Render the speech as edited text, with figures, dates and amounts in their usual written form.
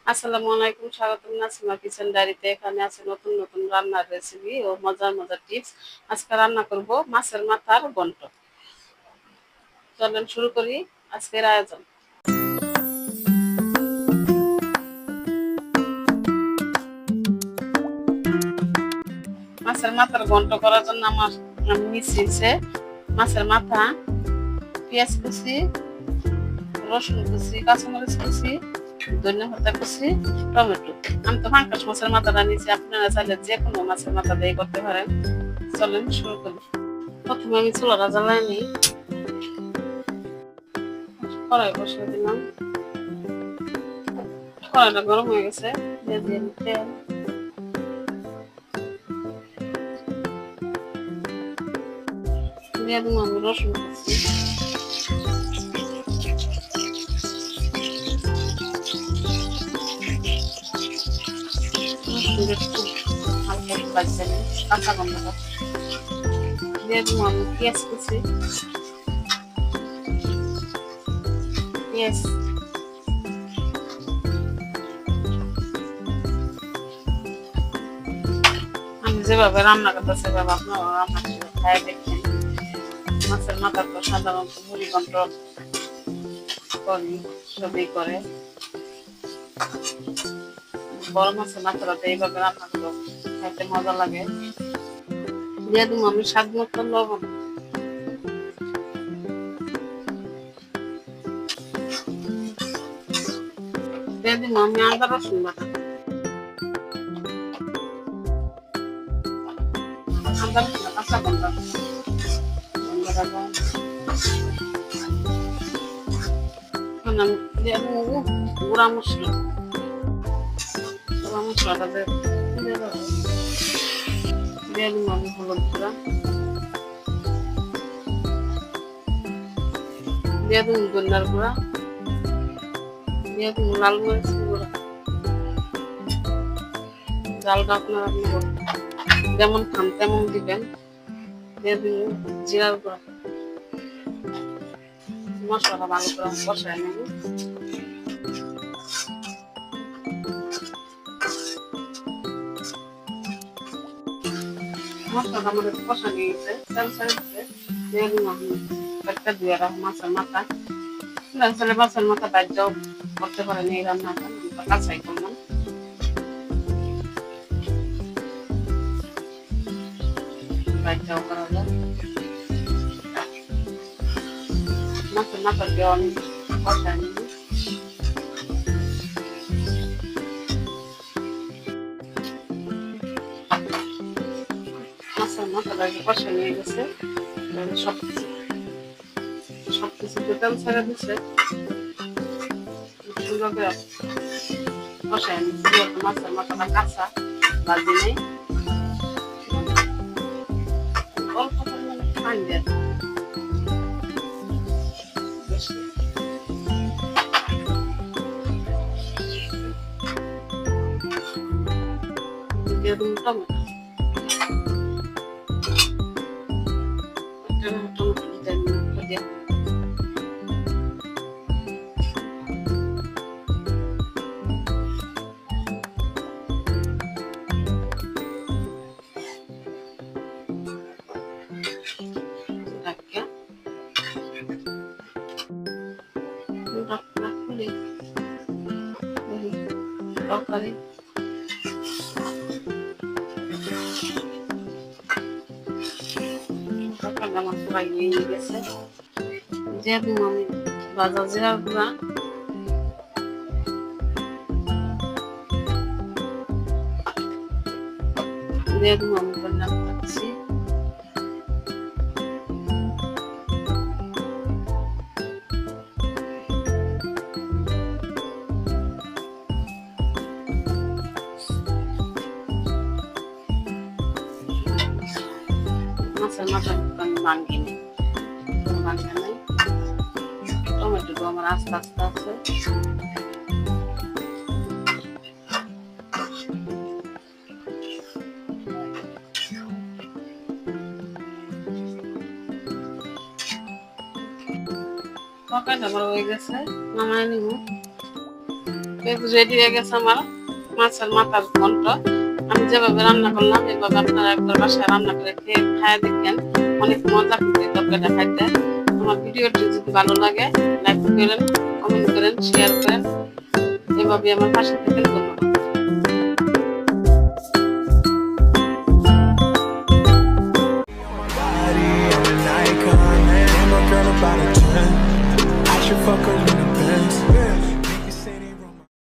আসসালামু আলাইকুম, স্বাগতম নাসিমা কিচেন ডায়েরিতে। এখানে আছে নতুন নতুন রান্নার রেসিপি ও মজার মজার টিপস। আজকে রান্না করব মাছের মাথার ঘন্ট। চলেন শুরু করি আজকের আয়োজন। মাছের মাথার ঘন্ট করার জন্য আমি নিচ্ছি মাছের মাথা, পেঁয়াজ কুচি, রসুন কুচি, কাঁচামরিচ কুচি, ধনিয়া পাতা কুচি, টমেটো। আমি তো পাঙ্গাস মাছের মাথাটা নিচ্ছি, আপনারা চাইলে যে কোনো মাছের মাথা দিয়ে করতে পারেন। চলেন শুরু করি। প্রথমে আমি চুলাটা জ্বালাই নিই, কড়াই বসিয়ে দিলাম। কড়াইটা গরম হয়ে গেছে, দিয়ে দিলাম তেল, দিয়ে দিলাম আমি রসুন কুচি, রসুন একটু হালকা ভাজতে নিই, কাঁচা গন্ধটা। দিয়ে দিলাম আমি পেঁয়াজ কুচি, পেঁয়াজ আমি যেভাবে রান্না করতে সেভাবে আপনারা রান্না করে খাই দেখবেন। মাছের মাথা তো সাধারণত মুড়ি ঘন্ট করি, সবই করে। বড় মাছের মাথাটা এইভাবে রান্না করে খাইতে মজা লাগে। দিয়ে দিলাম আমি স্বাদ মতো লবণ, দিয়ে দিলাম আমি আদা রসুন বাটা, আদা রসুন কাঁচা গন্ধ আমি দিয়ে দেবো গুঁড়া মশলা, গুঁড়া মশলাটা দিয়ে দেবো, দিয়ে দেবো আমি হলুদ গুঁড়া, দিয়ে দেবো ধনিয়ার গুঁড়া, দিয়ে দেবো লাল মরিচ গুঁড়া। ডালটা আপনারা যেমন খান তেমন দিবেন। দিয়ে দেবো জিরার গুঁড়া। মশলাটা ভালো করে কষায় নেব। মশলাটা আমাদের কষা নিয়ে গেছে, তেল ছেড়ে দিতে। দিয়ে দিলাম আমি একটা ধুয়ে রাখা মাছের মাথা। আসলে মাছের মাথা বাজ্যাও করতে পারেন এই রান্নাটা, কাঁচাই করলাম। বাজ্যাও করা যায়। মাছের মাথা দিয়ে আমি কষায় নিব। মাছের মাথাটা কষা নিয়ে গেছে, সবকিছু তেল ছেড়ে দিচ্ছে। সুন্দর করে কষায় নিচ্ছি। মাছের মাথাটা কাঁচা ভাজি নেই, অল্প পরিমাণে পানি দিয়ে দিয়ে দিন টমেটো, টমেটো দিয়ে খুলে তরকারি আমার প্রায় হয়ে গেছে। দিয়ে দিব আমি ভাজা জিরার গুঁড়া, দিয়ে দিব আমি ধনিয়া পাতা কুচি, মাছের মাথা আমি ভাঙি নি, টমেটো আমার আস্তে আস্তে আছে। তরকারিটা আমার হয়ে গেছে, নামায় নিব। রেডি হয়ে গেছে আমার মাছের মাথার ঘন্ট। আমি যেভাবে রান্না করলাম এভাবে আপনারা একবার বাসায় রান্না করে খায় দেখেন, অনেক মজা কিন্তু তরকারিটা খাইতে। আমার ভিডিওটি যদি ভালো লাগে লাইক করেন, কমেন্ট করেন, শেয়ার করেন, এভাবে আমার পাশে থাকেন। ধন্যবাদ।